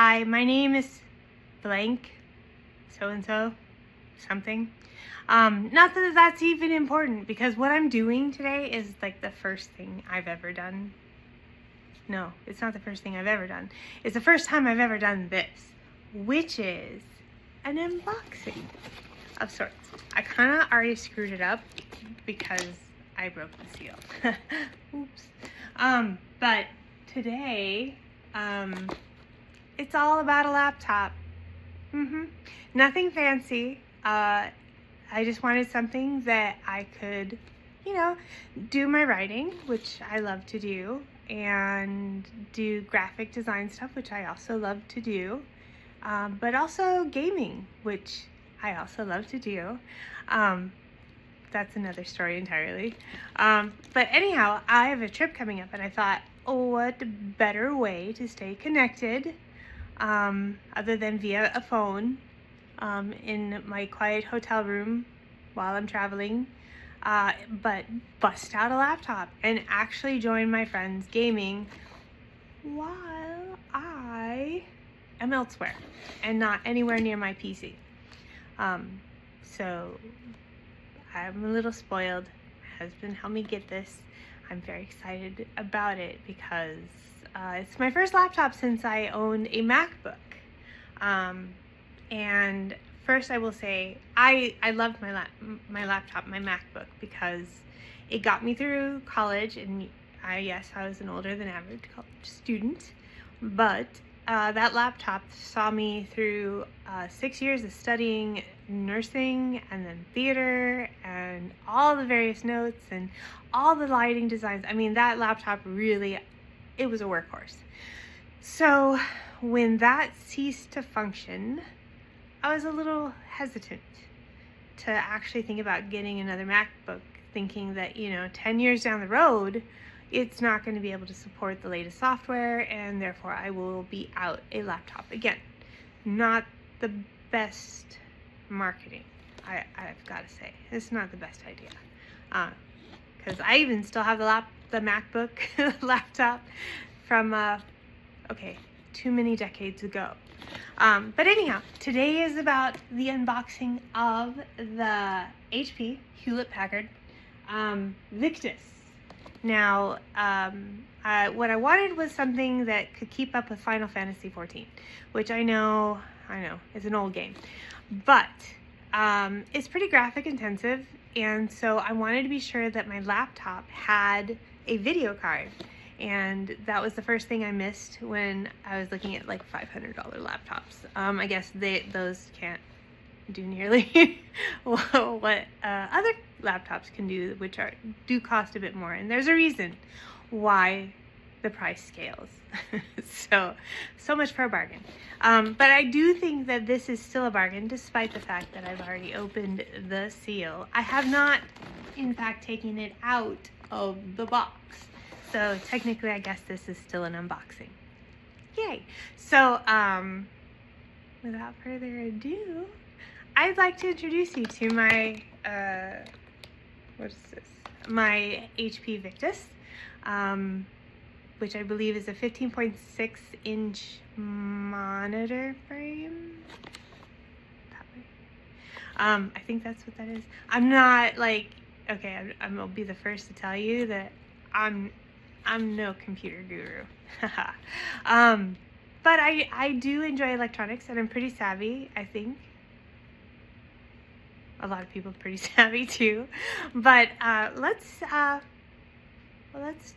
Hi, my name is blank, so-and-so, something. Not that that's even important, because what I'm doing today is like the first thing I've ever done. No, it's not the first thing I've ever done. It's the first time I've ever done this, which is an unboxing of sorts. I kind of already screwed it up because I broke the seal. Oops. But today, it's all about a laptop. Nothing fancy. I just wanted something that I could, do my writing, which I love to do, and do graphic design stuff, which I also love to do, but also gaming, which I also love to do. That's another story entirely. But anyhow, I have a trip coming up, and I thought, oh, what better way to stay connected other than via a phone in my quiet hotel room while I'm traveling, but bust out a laptop and actually join my friends gaming while I am elsewhere and not anywhere near my PC. So I'm a little spoiled. My husband helped me get this. I'm very excited about it because it's my first laptop since I owned a MacBook. And first I will say I loved my laptop, my MacBook, because it got me through college, and yes, I was an older than average college student, but that laptop saw me through 6 years of studying nursing and then theater and all the various notes and all the lighting designs. I mean, that laptop really, it was a workhorse. So when that ceased to function, I was a little hesitant to actually think about getting another MacBook, thinking that, 10 years down the road, it's not going to be able to support the latest software, and therefore I will be out a laptop again. Not the best marketing, I've got to say. It's not the best idea. Because I even still have the MacBook laptop from, too many decades ago. But anyhow, today is about the unboxing of the HP Hewlett-Packard Victus. Now, what I wanted was something that could keep up with Final Fantasy XIV, which I know, is an old game, but it's pretty graphic intensive, and so I wanted to be sure that my laptop had a video card. And that was the first thing I missed when I was looking at like $500 laptops. I guess those can't do nearly what other laptops can do, which do cost a bit more. And there's a reason why the price scales. so much for a bargain. But I do think that this is still a bargain, despite the fact that I've already opened the seal. I have not, in fact, taken it out of the box. So technically, I guess this is still an unboxing. Yay! So, without further ado, I'd like to introduce you to my, what is this? My HP Victus, which I believe is a 15.6 inch monitor frame. That way. I think that's what that is. I'm not like, okay, I'm gonna be the first to tell you that I'm no computer guru. But I do enjoy electronics, and I'm pretty savvy, I think. A lot of people are pretty savvy too. But let's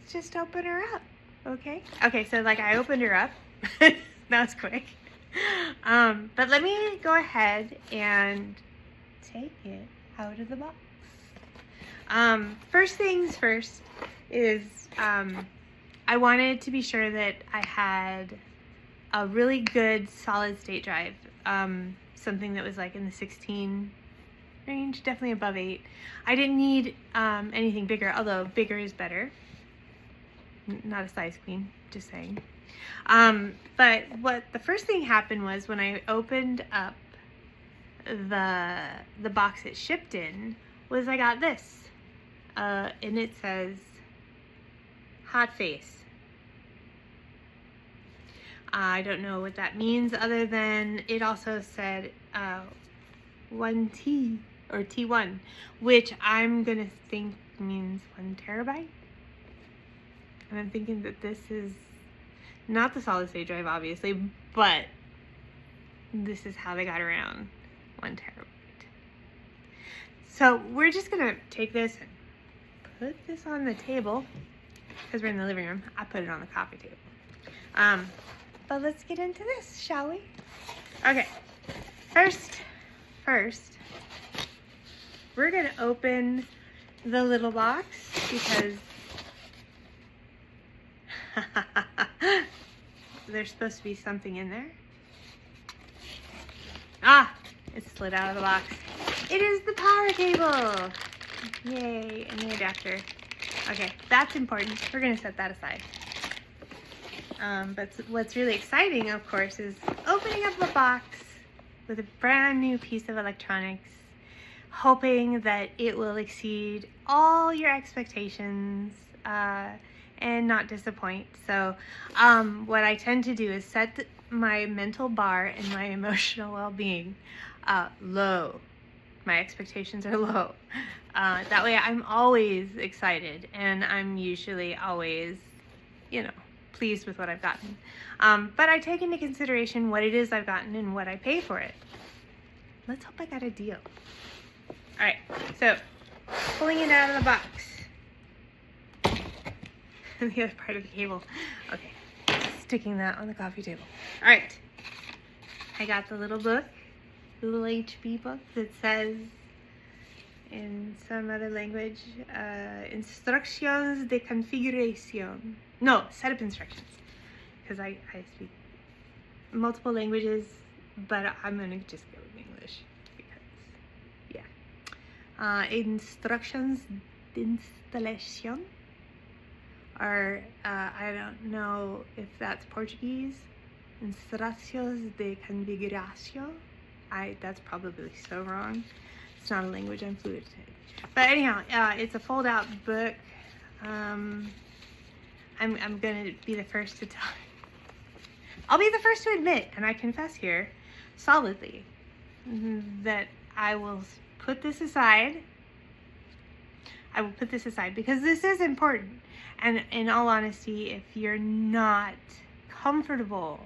just open her up, okay? Okay, so like I opened her up. That was quick. But let me go ahead and take it out of the box. First things first is I wanted to be sure that I had a really good solid state drive, something that was like in the 16 range, definitely above 8. I didn't need anything bigger, although bigger is better. Not a size queen, just saying. But what the first thing happened was when I opened up the box it shipped in, was I got this. And it says hot face. I don't know what that means other than it also said 1T or T1, which I'm gonna think means 1 terabyte. And I'm thinking that this is not the solid state drive, obviously, but this is how they got around 1 terabyte. So we're just gonna take this and put this on the table because we're in the living room. I put it on the coffee table. But let's get into this, shall we? Okay, first, we're gonna open the little box because there's supposed to be something in there. Ah, it slid out of the box. It is the power cable. Yay, and the adapter. Okay, that's important. We're gonna set that aside. But what's really exciting, of course, is opening up a box with a brand new piece of electronics, hoping that it will exceed all your expectations and not disappoint. So what I tend to do is set my mental bar and my emotional well-being low. My expectations are low. That way I'm always excited, and I'm usually always, you know, pleased with what I've gotten. But I take into consideration what it is I've gotten and what I pay for it. Let's hope I got a deal. All right, so pulling it out of the box. The other part of the cable. Okay, sticking that on the coffee table. All right, I got the little book, the little HB book that says, in some other language, instructions de configuration. No, setup instructions, because I speak multiple languages, but I'm gonna just go with English because, yeah. Instructions d'installation, or I don't know if that's Portuguese. Instructions de configuración. That's probably so wrong. It's not a language I'm fluent in. But anyhow, it's a fold-out book. I'm gonna be the first to tell. I'll be the first to admit, and I confess here, solidly, that I will put this aside. I will put this aside because this is important. And in all honesty, if you're not comfortable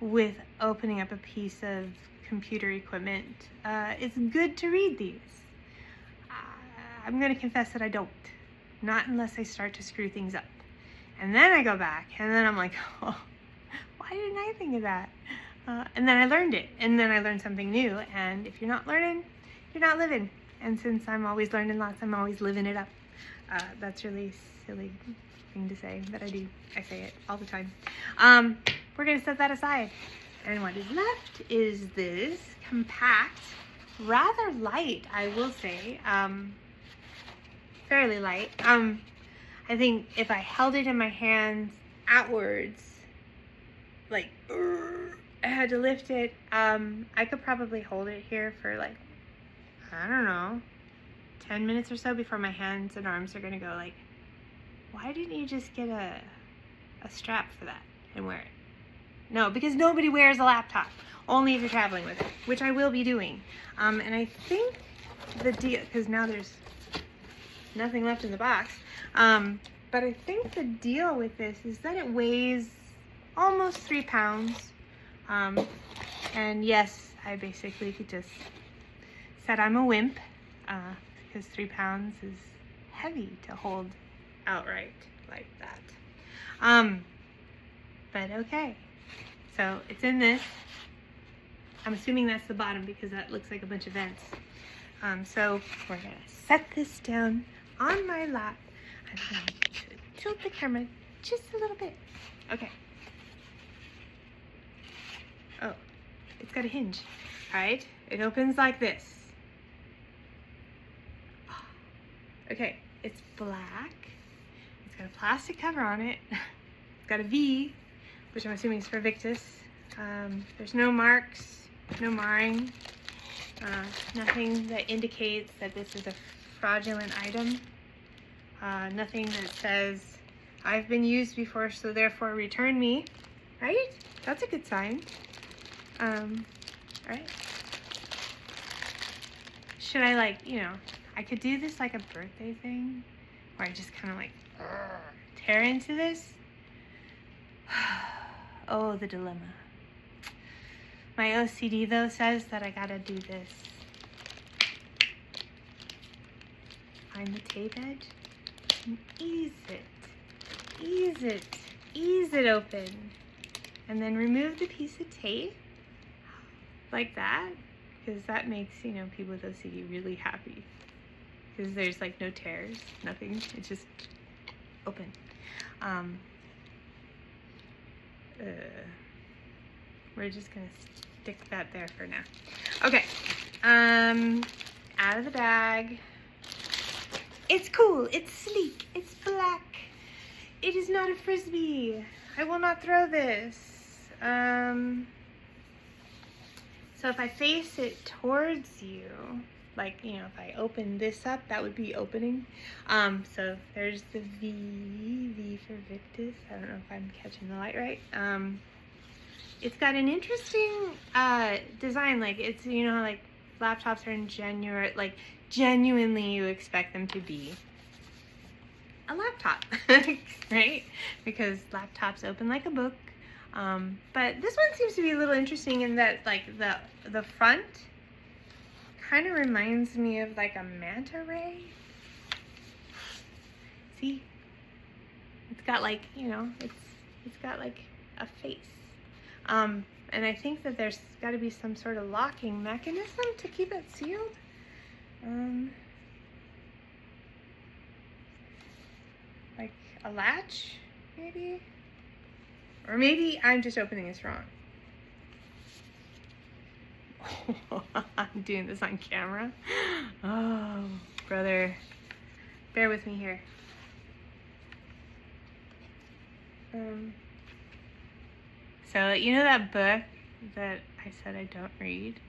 with opening up a piece of computer equipment, it's good to read these. I'm gonna confess that I don't. Not unless I start to screw things up. And then I go back, and then I'm like, oh, why didn't I think of that? And then I learned it, and then I learned something new. And if you're not learning, you're not living. And since I'm always learning lots, I'm always living it up. That's really silly thing to say, but I do. I say it all the time. We're gonna set that aside. And what is left is this compact, rather light, I will say, fairly light. I think if I held it in my hands outwards, like, I had to lift it, I could probably hold it here for like, I don't know, 10 minutes or so before my hands and arms are gonna go like, why didn't you just get a strap for that and wear it? No, because nobody wears a laptop, only if you're traveling with it, which I will be doing. And I think the deal, because now there's nothing left in the box, but I think the deal with this is that it weighs almost 3 pounds. And yes, I basically just said I'm a wimp, because 3 pounds is heavy to hold outright like that. But okay. So it's in this. I'm assuming that's the bottom because that looks like a bunch of vents. So we're gonna set this down on my lap. I'm going to tilt the camera just a little bit. Okay. Oh, it's got a hinge. All right, it opens like this. Okay, it's black. It's got a plastic cover on it. It's got a V, which I'm assuming is for Victus. There's no marks, no marring, nothing that indicates that this is a fraudulent item. Nothing that says I've been used before, so therefore return me. right? That's a good sign. All right. Should I like, you know, I could do this like a birthday thing where I just kind of like tear into this. Oh, the dilemma. My OCD though says that I gotta do this. Find the tape edge and ease it open. And then remove the piece of tape like that, because that makes, you know, people with OCD really happy. Because there's like no tears, nothing, it's just open. We're just gonna stick that there for now. Okay, out of the bag. It's cool, it's sleek, it's black. It is not a Frisbee. I will not throw this. So if I face it towards you, like, you know, if I open this up, that would be opening. So there's the V for Victus. I don't know if I'm catching the light right. It's got an interesting design. Like, it's, you know, like laptops are in genuinely you expect them to be a laptop, right? Because laptops open like a book. But this one seems to be a little interesting in that, like, the front kind of reminds me of like a manta ray. See? It's got like, you know, it's got like a face. And I think that there's got to be some sort of locking mechanism to keep it sealed. Like a latch, maybe? Or maybe I'm just opening this wrong. I'm doing this on camera. Oh, brother. Bear with me here. So, you know that book that I said I don't read?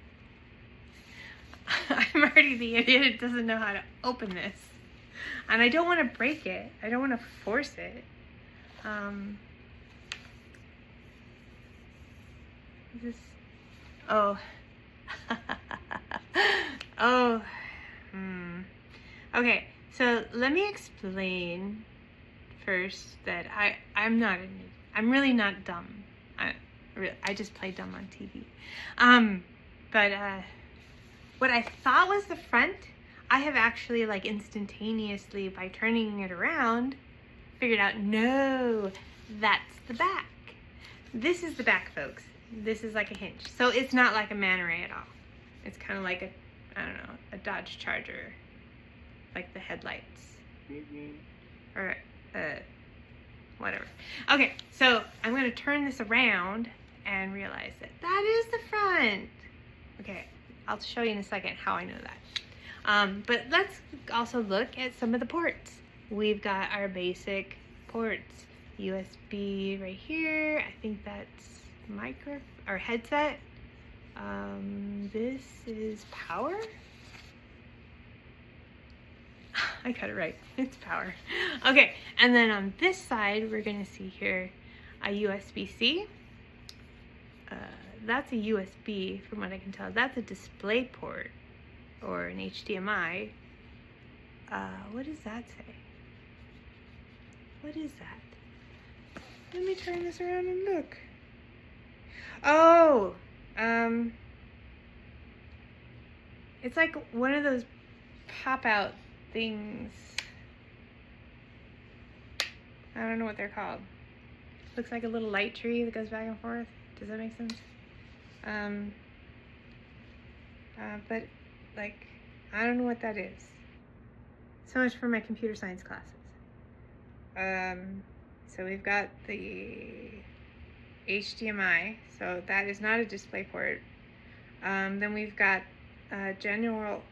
I'm already the idiot who doesn't know how to open this. And I don't want to break it. I don't want to force it. Is this... Oh. Oh. Okay, so let me explain first that I'm really not dumb. I just play dumb on TV. But what I thought was the front, I have actually, like, instantaneously, by turning it around, figured out, no, that's the back. This is the back, folks. This is like a hinge. So it's not like a manta ray at all. It's kind of like a, I don't know, a Dodge Charger, like the headlights, or whatever. Okay, so I'm going to turn this around and realize that that is the front. Okay, I'll show you in a second how I know that. But let's also look at some of the ports. We've got our basic ports. USB right here. I think that's micro or headset. This is power. I got it right. It's power. Okay, and then on this side, we're gonna see here a USB-C. That's a USB, from what I can tell. That's a display port or an HDMI. What does that say? What is that? Let me turn this around and look. Oh, it's like one of those pop-out things. I don't know what they're called. Looks like a little light tree that goes back and forth. Does that make sense? But, like, I don't know what that is. So much for my computer science classes. So we've got the HDMI, so that is not a display port. Then we've got a general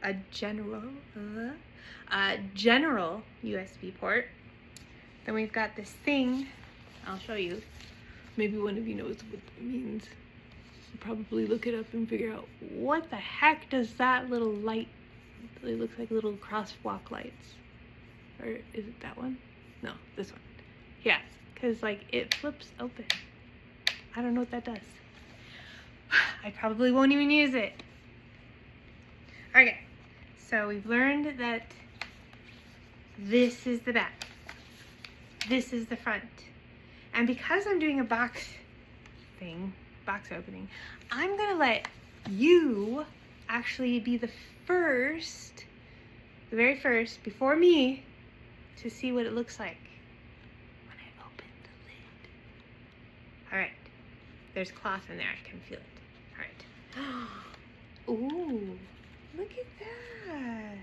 USB port. Then we've got this thing. I'll show you. Maybe one of you knows what that means. You'll probably look it up and figure out what the heck does that little light. It looks like little crosswalk lights. Or is it that one? No, this one. Yeah, because like it flips open. I don't know what that does. I probably won't even use it. Okay, so we've learned that this is the back. This is the front. And because I'm doing a box opening, I'm gonna let you actually be the very first, before me, to see what it looks like when I open the lid. All right, there's cloth in there, I can feel it. All right. Ooh, look at that.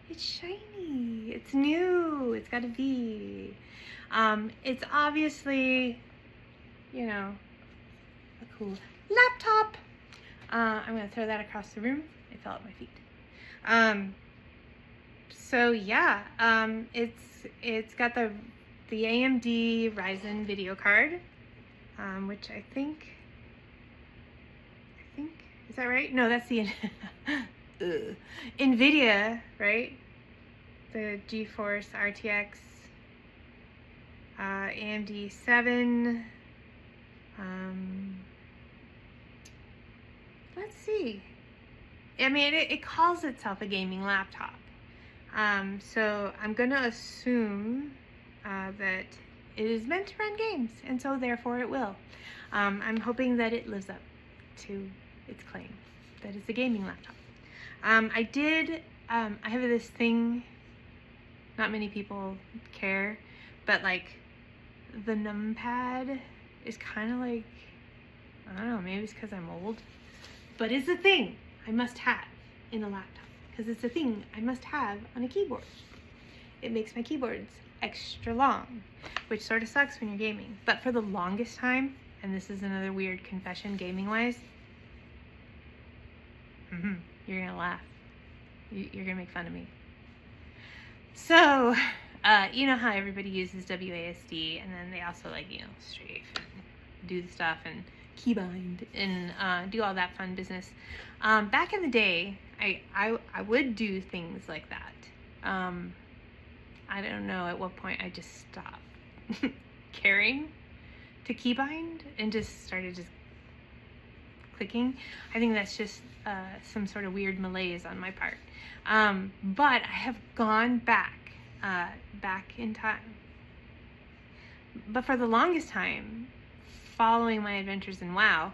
It's shiny, it's new, it's got a V. It's obviously, you know, a cool laptop. I'm gonna throw that across the room. It fell at my feet. So yeah, it's got the AMD Ryzen video card, which I think, is that right? No, that's the NVIDIA, right? The GeForce RTX, AMD 7. Let's see. I mean, it calls itself a gaming laptop. So I'm gonna assume that it is meant to run games, and so therefore it will. I'm hoping that it lives up to its claim that it's a gaming laptop. I have this thing, not many people care, but like the numpad is kind of like, I don't know, maybe it's because I'm old, but it's a thing I must have in a laptop, because it's a thing I must have on a keyboard. It makes my keyboards extra long, which sort of sucks when you're gaming. But for the longest time, and this is another weird confession gaming wise, you're gonna laugh. You're gonna make fun of me. So, you know how everybody uses WASD, and then they also like, you know, strafe and do the stuff and keybind and do all that fun business. Back in the day, I would do things like that. I don't know at what point I just stopped caring to keybind and just started just clicking. I think that's just some sort of weird malaise on my part. But I have gone back in time. But for the longest time, following my adventures in WoW,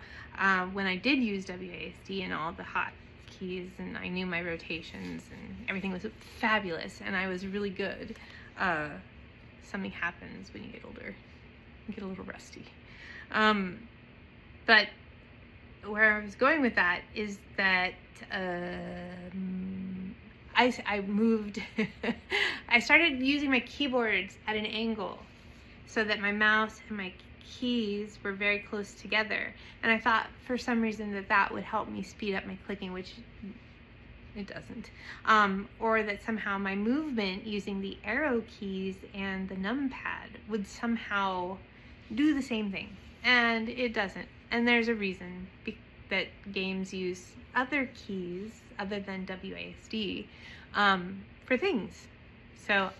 when I did use WASD and all the hotkeys, and I knew my rotations and everything was fabulous, and I was really good, something happens when you get older. You get a little rusty. But where I was going with that is that I moved, I started using my keyboards at an angle so that my mouse and my keys were very close together. And I thought for some reason that would help me speed up my clicking, which it doesn't. Or that somehow my movement using the arrow keys and the numpad would somehow do the same thing. And it doesn't. And there's a reason that games use other keys other than WASD for things. So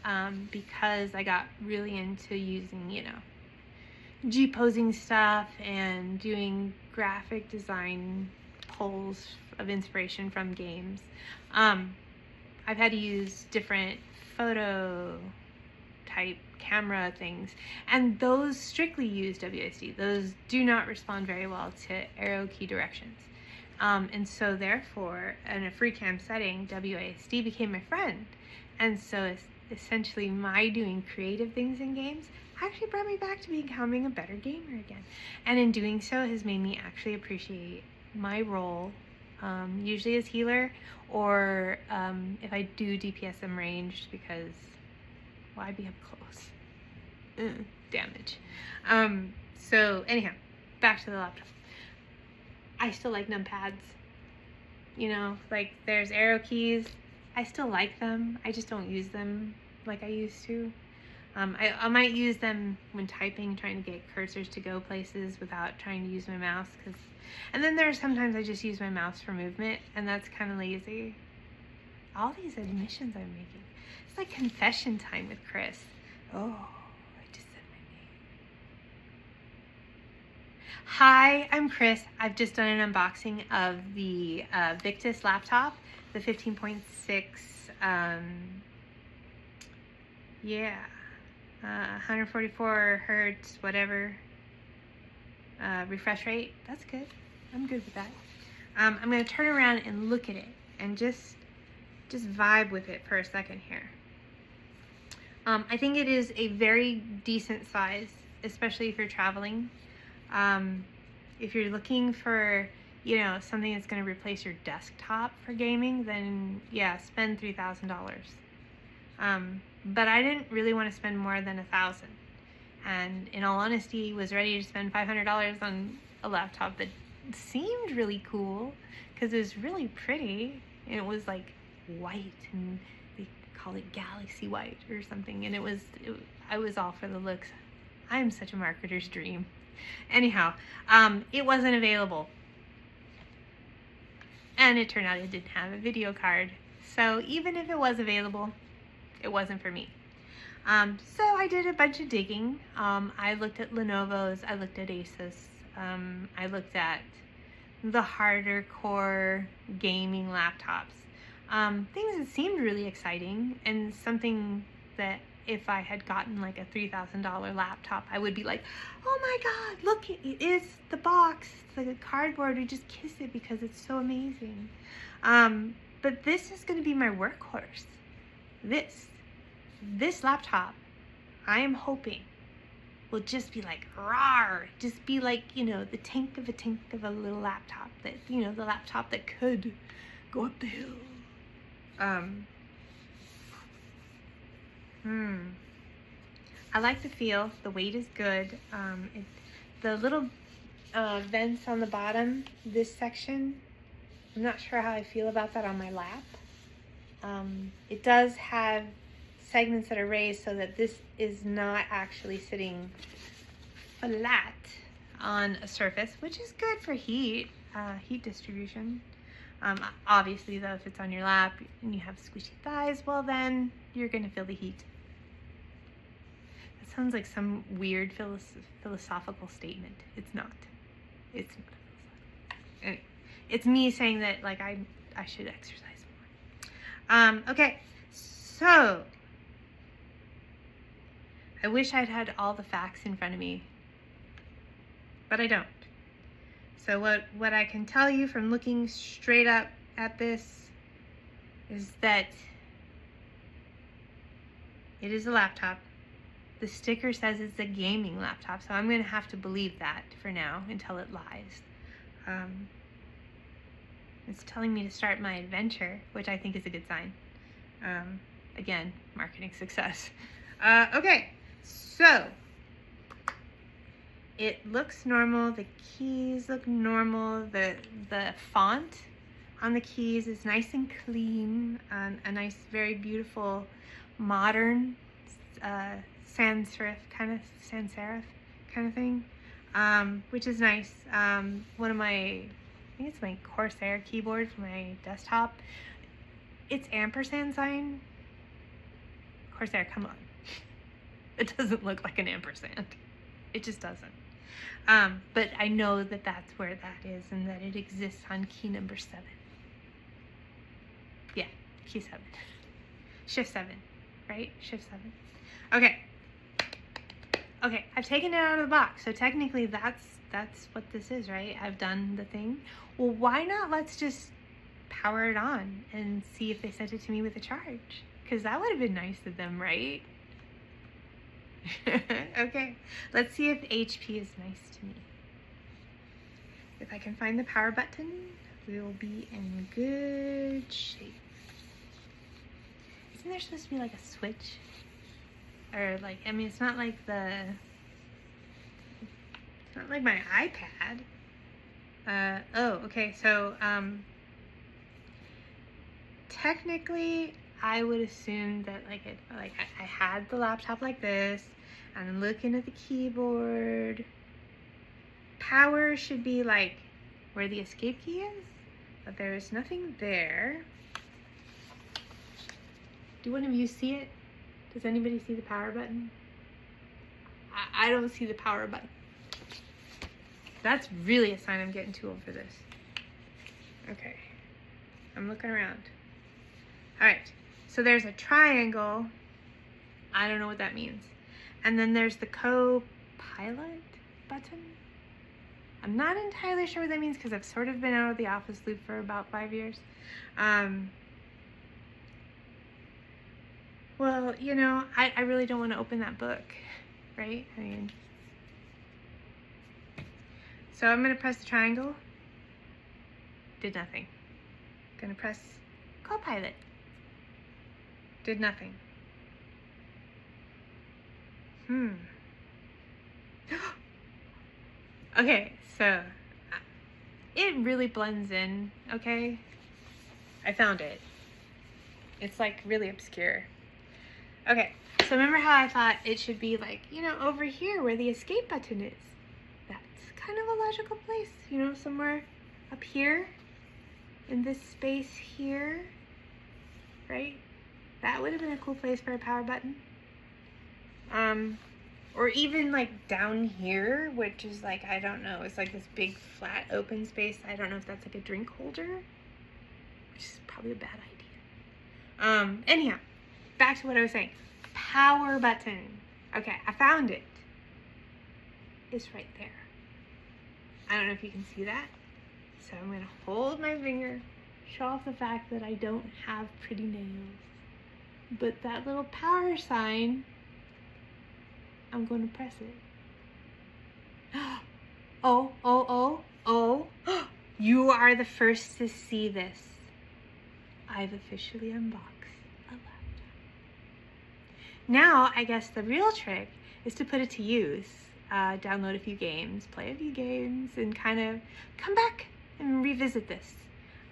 because I got really into using, you know, G-posing stuff and doing graphic design pulls of inspiration from games, I've had to use different photo type camera things, and those strictly use WASD. Those do not respond very well to arrow key directions. And so therefore, in a free cam setting, WASD became my friend. And so essentially my doing creative things in games actually brought me back to becoming a better gamer again. And in doing so has made me actually appreciate my role, usually as healer, or if I do DPS, I'm ranged, because why be up close? Damage. So anyhow, back to the laptop. I still like numpads. You know, like there's arrow keys. I still like them. I just don't use them like I used to. I might use them when typing, trying to get cursors to go places without trying to use my mouse. And then there's sometimes I just use my mouse for movement, and that's kind of lazy. All these admissions I'm making. It's like confession time with Chris. Oh, I just said my name. Hi, I'm Chris. I've just done an unboxing of the Victus laptop, the 15.6, 144 hertz, whatever, refresh rate. That's good. I'm good with that. I'm going to turn around and look at it and just vibe with it for a second here. I think it is a very decent size, especially if you're traveling. If you're looking for, you know, something that's going to replace your desktop for gaming, then yeah, spend $3,000. But I didn't really want to spend more than $1,000. And in all honesty, was ready to spend $500 on a laptop that seemed really cool because it was really pretty. And it was like white, and they call it galaxy white or something. And I was all for the looks. I am such a marketer's dream. Anyhow, it wasn't available. And it turned out it didn't have a video card. So even if it was available, it wasn't for me. So I did a bunch of digging. I looked at Lenovo's, I looked at Asus, I looked at the harder core gaming laptops. Things that seemed really exciting, and something that if I had gotten like a $3,000 laptop, I would be like, oh my God, look, it is the box, it's like a cardboard, we just kiss it because it's so amazing. But this is gonna be my workhorse. This laptop, I am hoping, will just be like, rawr, just be like, you know, the tank of a little laptop that, you know, the laptop that could go up the hill. I like the feel. The weight is good. The little vents on the bottom, this section, I'm not sure how I feel about that on my lap. It does have segments that are raised so that this is not actually sitting flat on a surface, which is good for heat distribution. Obviously though, if it's on your lap and you have squishy thighs, well then you're gonna feel the heat. That sounds like some weird philosophical statement. It's not. It's not. Anyway, it's me saying that like I should exercise more. Okay, so I wish I'd had all the facts in front of me, but I don't. So what I can tell you from looking straight up at this is that it is a laptop. The sticker says it's a gaming laptop, so I'm going to have to believe that for now until it lies. It's telling me to start my adventure, which I think is a good sign. Again, marketing success. Okay, so it looks normal. The keys look normal. The font on the keys is nice and clean. A nice, very beautiful, modern sans serif kind of thing, which is nice. One of my, I think it's my Corsair keyboard for my desktop. It's ampersand sign. Corsair, come on. It doesn't look like an ampersand. It just doesn't. But I know that that's where that is and that it exists on key number 7. Yeah, key 7. Shift 7, right? Shift 7. Okay. Okay, I've taken it out of the box. So technically that's what this is, right? I've done the thing. Well, why not let's just power it on and see if they sent it to me with a charge? Because that would have been nice of them, right? Okay, let's see if HP is nice to me. If I can find the power button, we will be in good shape. Isn't there supposed to be like a switch? Or like, I mean, it's not like my iPad. Oh, okay, so technically I would assume that I had the laptop like this, and I'm looking at the keyboard. Power should be like where the escape key is, but there is nothing there. Do one of you see it? Does anybody see the power button? I don't see the power button. that's really a sign I'm getting too old for this. Okay, I'm looking around. All right, so there's a triangle. I don't know what that means. And then there's the Copilot button. I'm not entirely sure what that means because I've sort of been out of the office loop for about 5 years. Well, you know, I really don't want to open that book, right? I mean, so I'm going to press the triangle. Did nothing. Going to press Copilot. Did nothing. Okay, so it really blends in, okay? I found it. It's like really obscure. Okay, so remember how I thought it should be like, you know, over here where the escape button is? That's kind of a logical place, you know, somewhere up here in this space here, right? That would have been a cool place for a power button. Or even like down here, which is like, I don't know, it's like this big flat open space. I don't know if that's like a drink holder, which is probably a bad idea. Anyhow, back to what I was saying. Power button. Okay, I found it. It's right there. I don't know if you can see that. So I'm gonna hold my finger, show off the fact that I don't have pretty nails. But that little power sign, I'm going to press it. Oh. You are the first to see this. I've officially unboxed a laptop. Now, I guess the real trick is to put it to use. Download a few games, play a few games, and kind of come back and revisit this.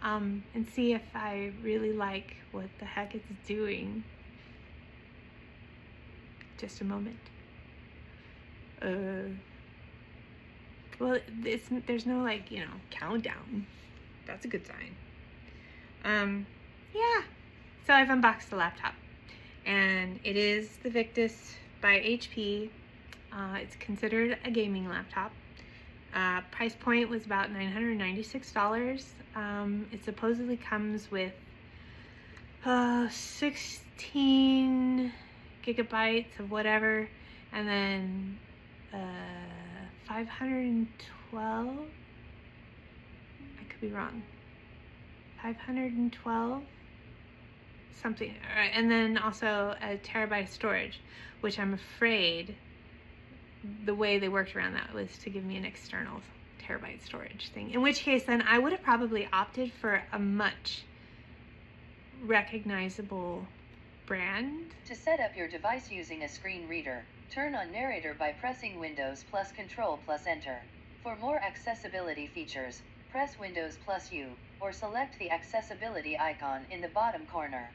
And see if I really like what the heck it's doing. Just a moment. Well, there's no like, you know, countdown. That's a good sign. Yeah. So I've unboxed the laptop, and it is the Victus by HP. It's considered a gaming laptop. Price point was about $996. It supposedly comes with 16 gigabytes of whatever, and then 512, I could be wrong, 512 something, and then also a terabyte of storage, which I'm afraid the way they worked around that was to give me an external terabyte storage thing, in which case then I would have probably opted for a much recognizable brand. To set up your device using a screen reader, turn on narrator by pressing Windows plus Control plus Enter. For more accessibility features, press Windows plus U, or select the accessibility icon in the bottom corner.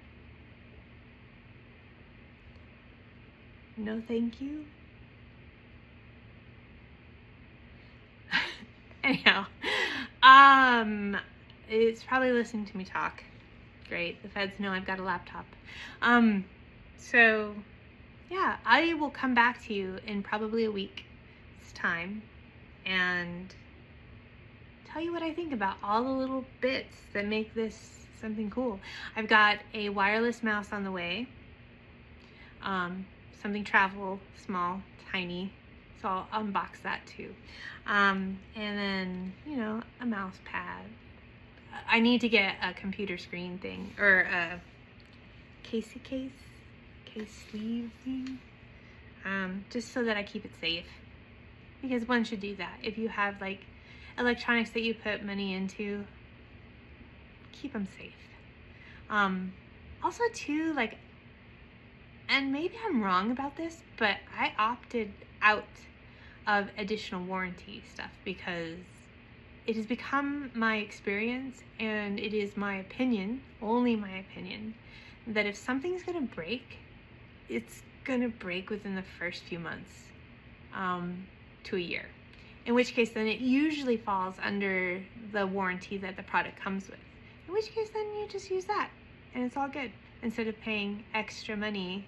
No thank you. Anyhow, it's probably listening to me talk. Great, the feds know I've got a laptop. So yeah, I will come back to you in probably a week's time and tell you what I think about all the little bits that make this something cool. I've got a wireless mouse on the way, something travel, small, tiny, so I'll unbox that too. And then, you know, a mouse pad. I need to get a computer screen thing, or a case sleeve thing, just so that I keep it safe, because one should do that. If you have like electronics that you put money into, keep them safe. Also too, like, and maybe I'm wrong about this, but I opted out of additional warranty stuff because it has become my experience, and it is my opinion, only my opinion, that if something's gonna break, it's gonna break within the first few months to a year. In which case then it usually falls under the warranty that the product comes with. In which case then you just use that and it's all good, instead of paying extra money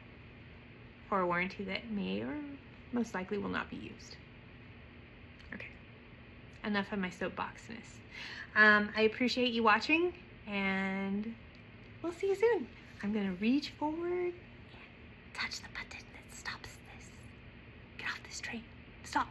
for a warranty that may or most likely will not be used. Okay, enough of my soapboxness. I appreciate you watching, and we'll see you soon. I'm gonna reach forward and touch the button that stops this. Get off this train. Stop.